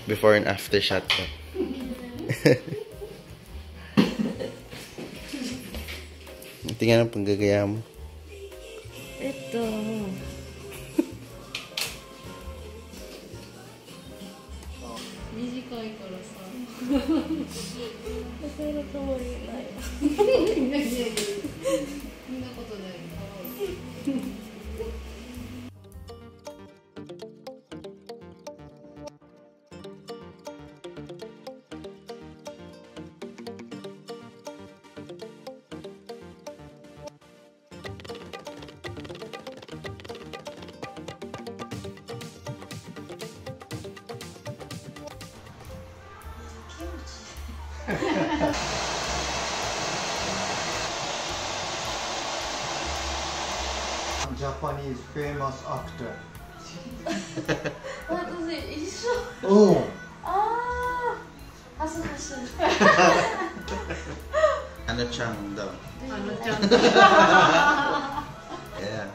Before and after shot ko. Tingnan ang panggagaya mo. Ito. Japanese famous actor. What is it? Oh. Ah, hasu. Ano-chan daw. Ano-chan. Yeah.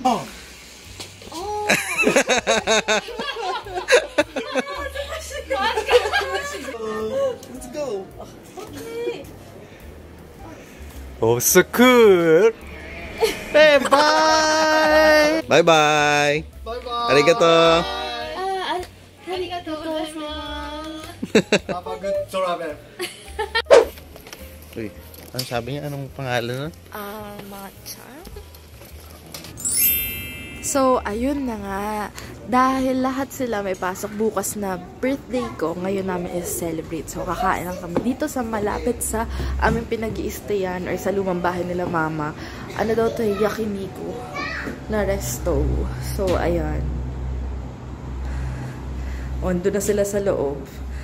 Oh. Oh. Let's go. Okay. Oh, so cool. Hey, bye. Bye-bye. Bye-bye. Arigato. Arigato gozaimasu. Have a good travel. Uy, ano sabi niya? Anong pangalan nun? Matcha. So, ayun na nga. Dahil lahat sila may pasok bukas na birthday ko, ngayon namin is-celebrate. So, kakain lang kami dito sa malapit sa aming pinag-i-stayan or sa lumang bahay nila mama. Ano daw to, yakiniku na resto. So, ayan. O, doon na sila sa loob.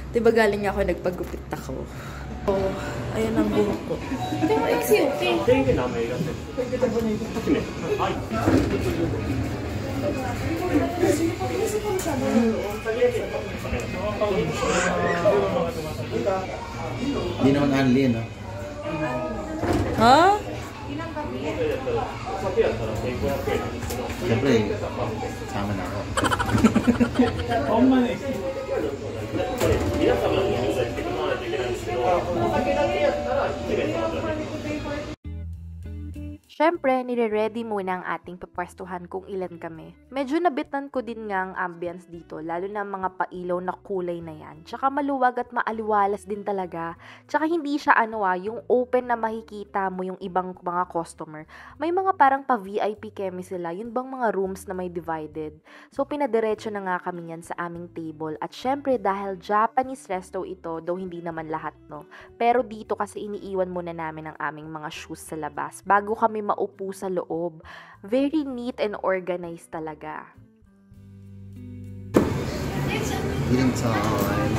Diba galing ako, nagpagupit ako. So, ayan ang buhok ko. Hindi naman unli, no? Ha? Siyempre, sama na ako. Siyempre, nire-ready muna ang ating papwestuhan kung ilan kami. Medyo nabitan ko din nga ang ambience dito, lalo na mga pailaw na kulay na yan. Tsaka maluwag at maaliwalas din talaga. Tsaka hindi siya yung open na makikita mo yung ibang mga customer. May mga parang pa-VIP kemi sila, yun bang mga rooms na may divided. So, pinadiretso na nga kami yan sa aming table. At syempre, dahil Japanese resto ito, though hindi naman lahat, no. Pero dito kasi iniiwan muna namin ang aming mga shoes sa labas bago kami maupo sa loob. Very neat and organized talaga. Eating time.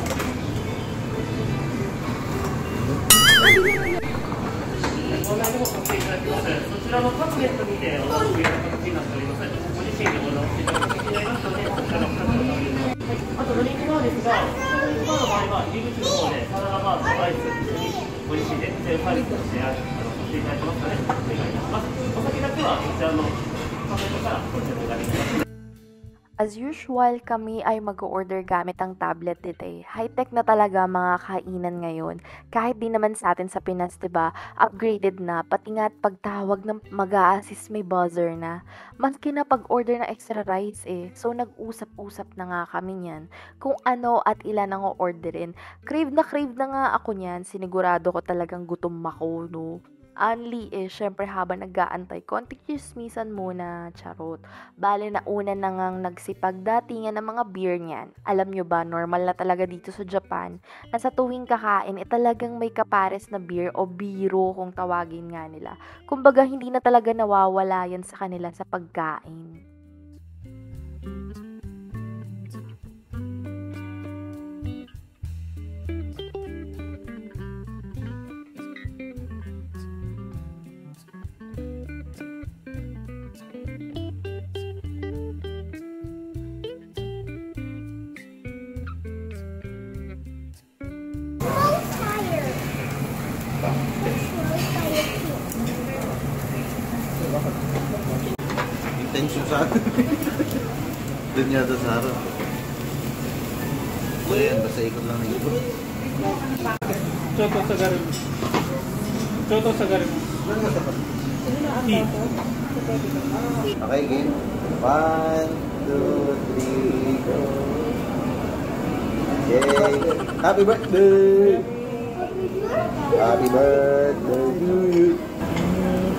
As usual, kami ay mag-order gamit ang tablet today. High-tech na talaga mga kainan ngayon. Kahit di naman sa atin sa Pinas, diba, upgraded na. Pati nga pagtawag ng mag-a-assist may buzzer na. Maski na pag-order ng extra rice So, nag-usap-usap na nga kami niyan. Kung ano at ilan ang o-orderin. Crave na nga ako niyan. Sinigurado ko talagang gutom ako, no? Only syempre habang nag-aantay, konting chismisan muna, charot. Bale na una na ngang nagsipagdatingan ng mga beer niyan. Alam nyo ba, normal na talaga dito sa Japan, na sa tuwing kakain, talagang may kapares na beer o biro kung tawagin nga nila. Kumbaga, hindi na talaga nawawala yan sa kanila sa pagkain. Intention sa atin. Doon yata sa harap. So yan, basta ikot lang na ikot. Choto sa garin. Choto sa garin. Okay, game. 1, 2, 3, go. Yay! Happy birthday! Happy birthday to you!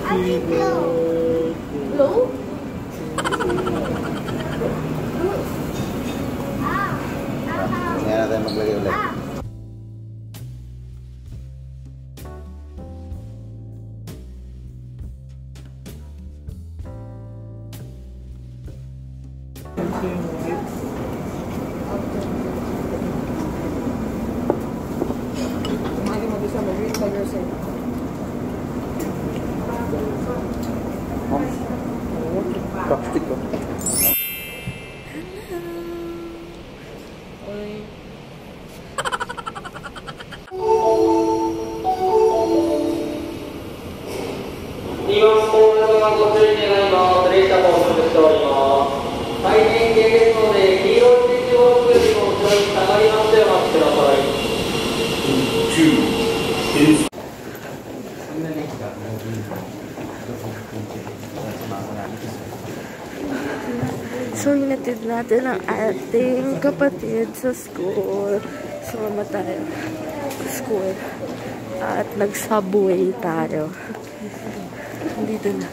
Happy birthday! Hello? Kaya natin maglagay ulit. Plastic ko. So, hinatid natin ang ating kapatid sa school. Sumama tayo sa school. At nag-subway tayo. Dito na.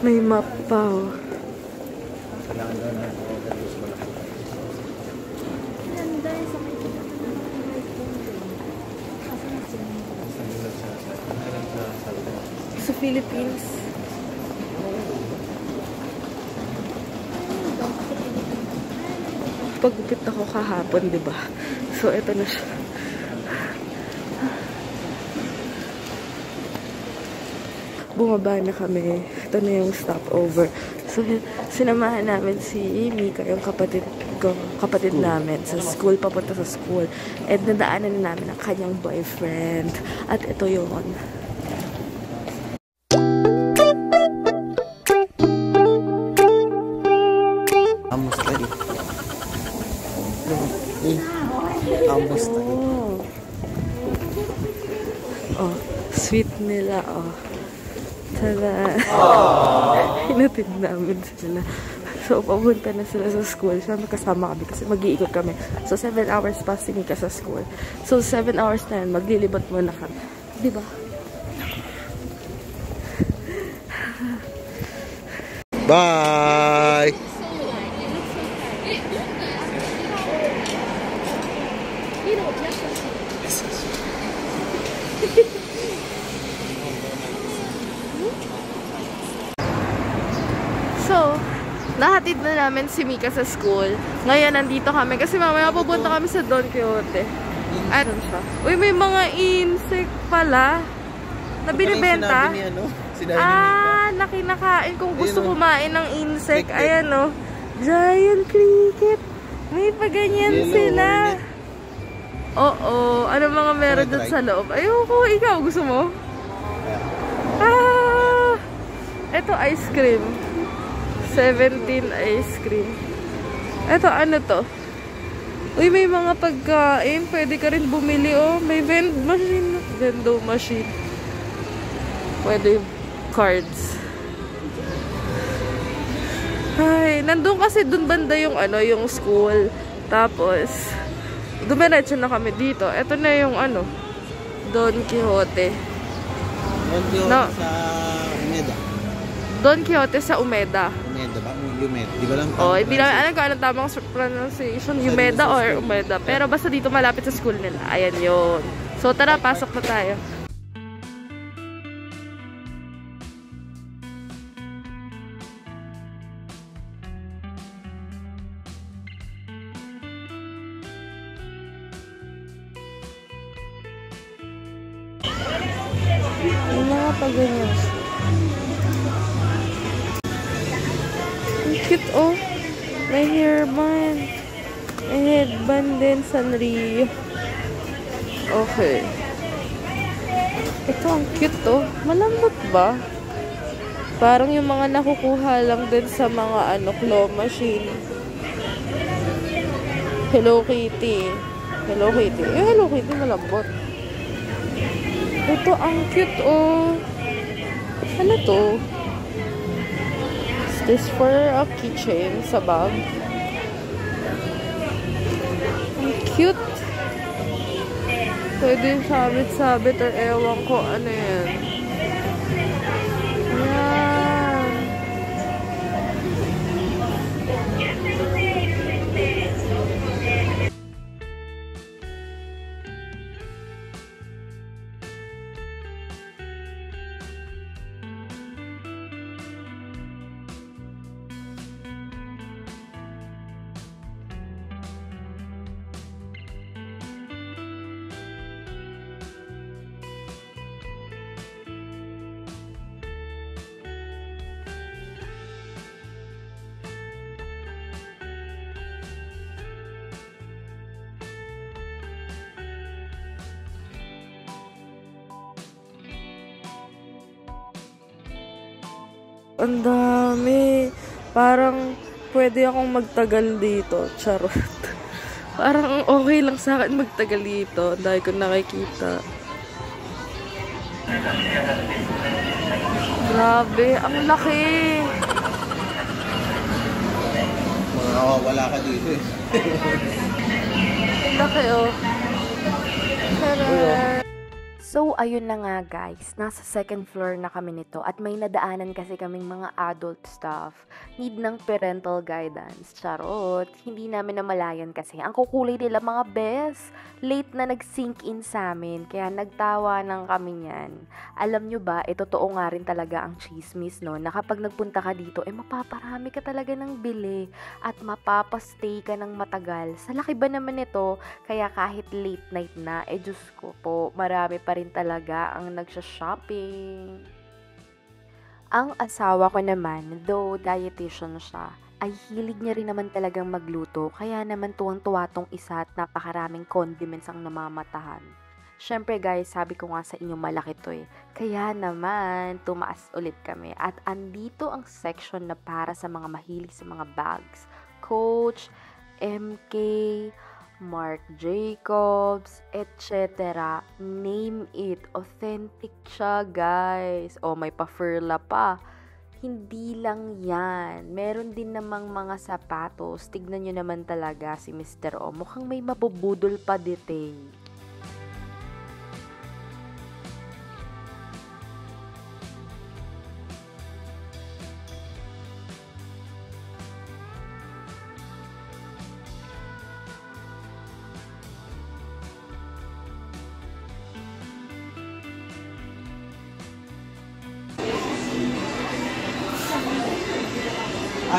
May map pa, oh. Sa Philippines. Pagupit ako kahapon, di ba? So, ito na siya. Bumaba na kami. Ito na yung stopover. So, sinamahan namin si Mika, yung kapatid namin, sa school, papunta sa school. And nadaanan na namin ang kanyang boyfriend. At ito yun. Oh, sweet nila, oh. Tada! Hinatid namin sila. So, papunta na sila sa school. Siyempre kasama kami kasi mag-iikot kami. So, 7 hours pa si Mika sa school. So, 7 hours na yun, maglilibot muna kami. Diba? Bye! So, nahatid na namin si Mika sa school. Ngayon, nandito kami kasi mamaya pupunta kami sa Don Quixote. At, uy, may mga insect pala na binibenta. Na kinakain kung gusto kumain ng insect. Ayan, oh. Giant cricket. May paganyan sila. Oo. Ano mga meron dun sa loob? Ayoko, ikaw. Gusto mo? Ito, ice cream. 17 ice cream. Ito, ano to? Uy, may mga pagkain. Pwede ka rin bumili, oh. May vendo machine. Pwede yung cards. Ay, nandun kasi dun banda yung ano, yung school. Tapos, dumiretso na kami dito. Ito na yung ano, Don Quixote. Don Quixote no. Sa Umeda. Don Quixote sa Umeda. Umeda ba? Umeda. Di ba lang? Oh, hindi namin alam kung anong tamang pronunciation. Umeda or Umeda. Pero basta dito malapit sa school nila. Ayan yun. So, tara, pasok na tayo. Yung mga pag-ganyan. Cute, oh. May hairband. May headband din, Sanrio. Okay. Ito, ang cute, oh. Malambot ba? Parang yung mga nakukuha lang din sa mga, claw machine. Hello Kitty. Hello Kitty. Yung Hello Kitty malambot. Ito, ang cute, oh. Ano to? Is this for a keychain sa bag? Ang cute. Pwede sabit-sabit or ewan ko ano yan. Yan. Ang dami. Parang pwede akong magtagal dito. Charot. Parang okay lang sa akin magtagal dito. Ang dahil ko nakikita. Grabe. Ang laki. Makakawala ka dito eh. Ang laki, oh. Tara. So, ayun na nga guys, nasa second floor na kami nito at may nadaanan kasi kaming mga adult staff. Need ng parental guidance. Charot, hindi namin namalayan kasi. Ang kukulay nila mga best. Late na nag-sink in sa amin, kaya nagtawa ng kami niyan. Alam nyo ba, totoo nga rin talaga ang chismis, no? Na kapag nagpunta ka dito, mapaparami ka talaga ng bili at mapapastay ka ng matagal. Sa laki ba naman ito? Kaya kahit late night na, Diyos ko po, marami pa rin talaga ang nagsha-shopping. Ang asawa ko naman, though dietitian siya, ay hilig niya rin naman talagang magluto, kaya naman tuwang-tuwa tong isa at napakaraming condiments ang namamatahan. Syempre guys, sabi ko nga sa inyo malaki to eh. Kaya naman, tumaas ulit kami at andito ang section na para sa mga mahilig sa mga bags. Coach, MK, Marc Jacobs, etc. Name it. Authentic siya, guys. O, may pa-furla pa. Hindi lang yan. Meron din namang mga sapatos. Tignan nyo naman talaga si Mr. O. Mukhang may mabubudol pa dito eh.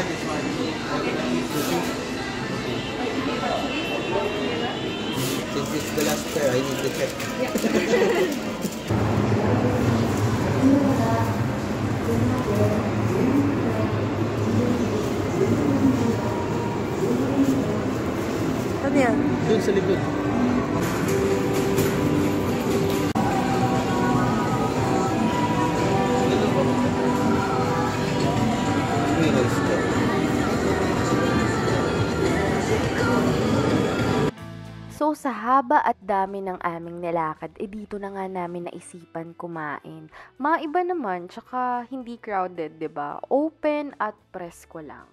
This one. Since it's the last pair, I need to check. Ano yan? Doon sa likod. So, sa haba at dami ng aming nilakad, dito na nga namin naisipan kumain. Maiba naman, tsaka hindi crowded, 'di ba? Open at presko lang.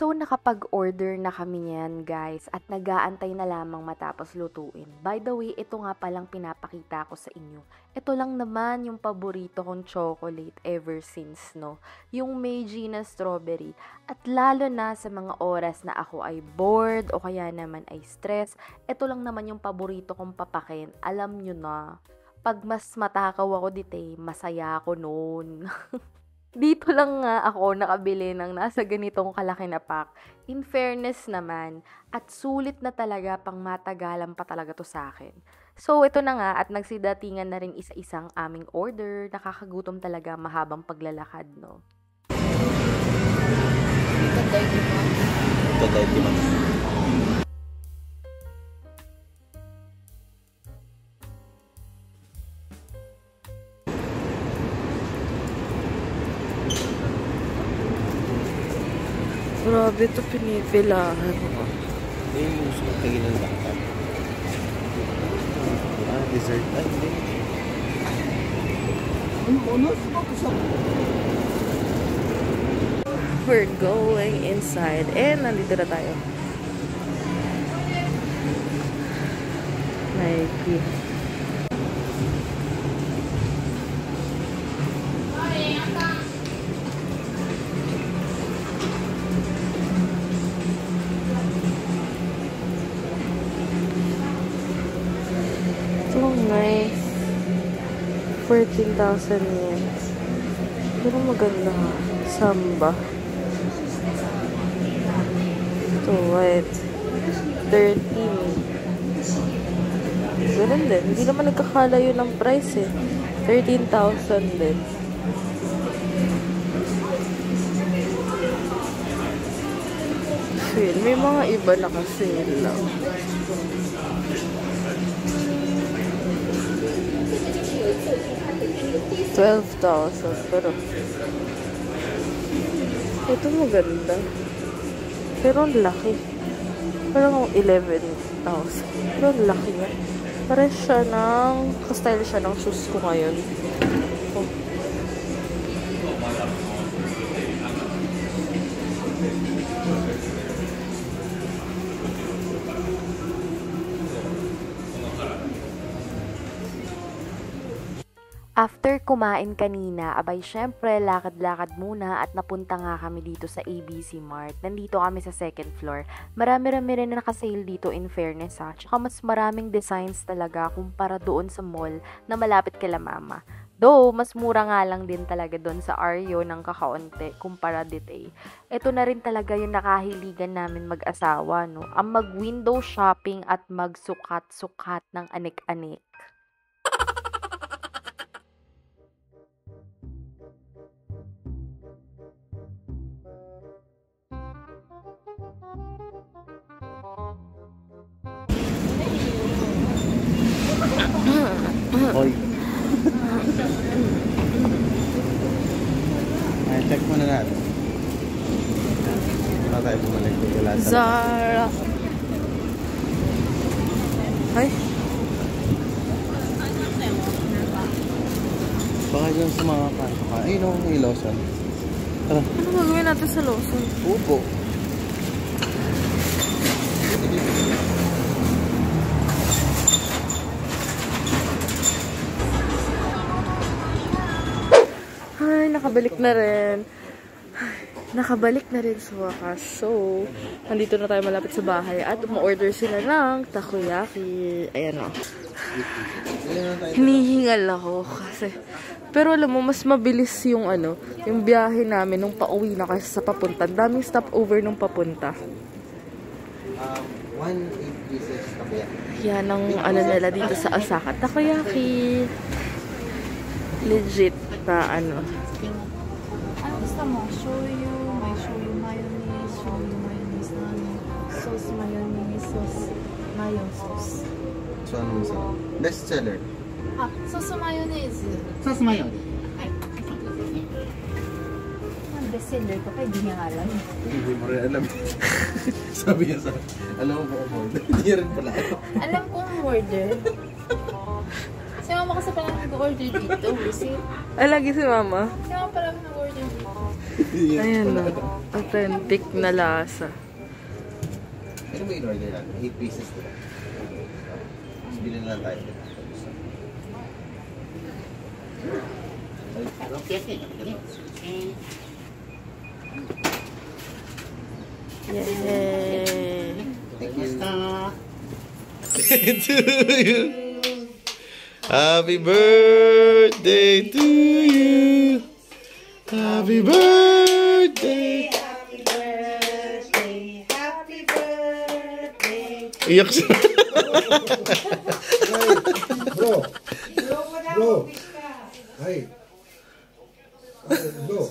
So, nakapag-order na kami niyan, guys, at nag-aantay na lamang matapos lutuin. By the way, ito nga palang pinapakita ko sa inyo. Ito lang naman yung paborito kong chocolate ever since, no? Yung Meiji na strawberry. At lalo na sa mga oras na ako ay bored o kaya naman ay stress, ito lang naman yung paborito kong papakin. Alam nyo na, pag mas matakaw ako dito, masaya ako noon. Dito lang nga ako nakabili ng nasa ganitong kalaki na pack. In fairness naman, at sulit na talaga pang matagalan pa talaga to sa akin. So, ito na nga at nagsidatingan na rin isa-isang aming order. Nakakagutom talaga mahabang paglalakad, no? Ito 30 man. Grabe ito pinipilahan. Hindi yung gusto kong tingin ng bata. Dessert na. We're going inside. And nandito na tayo. Nike. So nice. 14,000 yen. Pero maganda ha. Samba. Ito, white. 13. Ganun din. Hindi naman nagkakalayo ng price eh. 13,000 din. Sale. May mga iba naka-sale lang. $12,000 pero ito maganda pero ang laki parang 11,000 pero ang laki niya parang siya ng ka-style siya ng shoes ko ngayon. Oh. After kumain kanina, abay syempre lakad-lakad muna at napunta nga kami dito sa ABC Mart. Nandito kami sa second floor. Marami-rami rin na nakasale dito in fairness ha. Tsaka mas maraming designs talaga kumpara doon sa mall na malapit kila mama. Though, mas mura nga lang din talaga doon sa Aryo ng kakaunti kumpara dito eh. Ito na rin talaga yung nakahiligan namin mag-asawa, no? Ang mag-window shopping at magsukat-sukat ng anik-anik. Hoy. Ay, check muna natin. Wala tayo bumalik. Wala talaga. Zara. Ay. Baka dyan sa mga kanto ka. Ay, no, may Lawson. Tara. Ano gagawin natin sa Lawson? Upo. Ay, nakabalik na rin. Nakabalik na rin sa wakas. So, nandito na tayo malapit sa bahay at ma-order sila ng takoyaki. Ayan o. Hinihingal ako kasi. Pero alam mo, mas mabilis yung ano, yung biyahe namin nung pauwi na kasi sa papunta. Daming stopover nung papunta. 1 pieces takoyaki. Yan ang ano nila dito sa Osaka. Takoyaki. Legit na ano. Ano gusto mo? Shoyu, may shoyu mayonnaise na ano. Sauce mayonnaise, sauce mayo sauce. So, ano masarap? Best seller. Ah, sauce mayonnaise. ソースマヨネーズ。 Ang best seller ko kaya di niya alam. Hindi mo rin alam. Sabi niya sa... Alam mo po ako. Hindi rin pala. Alam kong order. Si mama kasi pala nag-order dito. Kasi Ay, lagi si mama. si mama pala nag-order dito. Ayan na. Authentic na lasa. Ano ba in-order natin? 8 pieces diba? Tapos bilhin lang tayo. Yay! Thank you. To you. Happy birthday to you. Happy birthday. Happy birthday. Happy birthday. Iyak siya. Bro. Bro. Hey. Bro.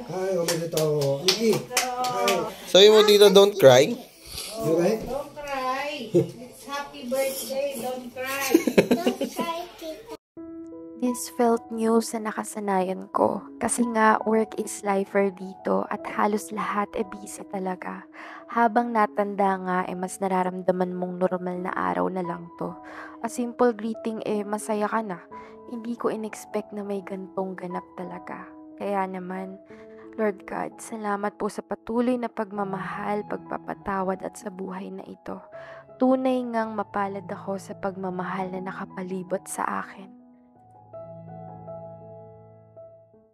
Hi, omedetou. Yuki. Hi. Sabi mo dito, don't cry. You like? Don't cry. It's happy birthday. Don't cry. Don't cry, Tita. This felt new sa nakasanayan ko kasi nga work is lifer dito at halos lahat busy talaga. Habang natanda nga mas nararamdaman mong normal na araw na lang to. A simple greeting masaya ka na. Hindi ko in-expect na may gantong ganap talaga. Kaya naman, Lord God, salamat po sa patuloy na pagmamahal, pagpapatawad at sa buhay na ito. Tunay ngang mapalad ako sa pagmamahal na nakapalibot sa akin.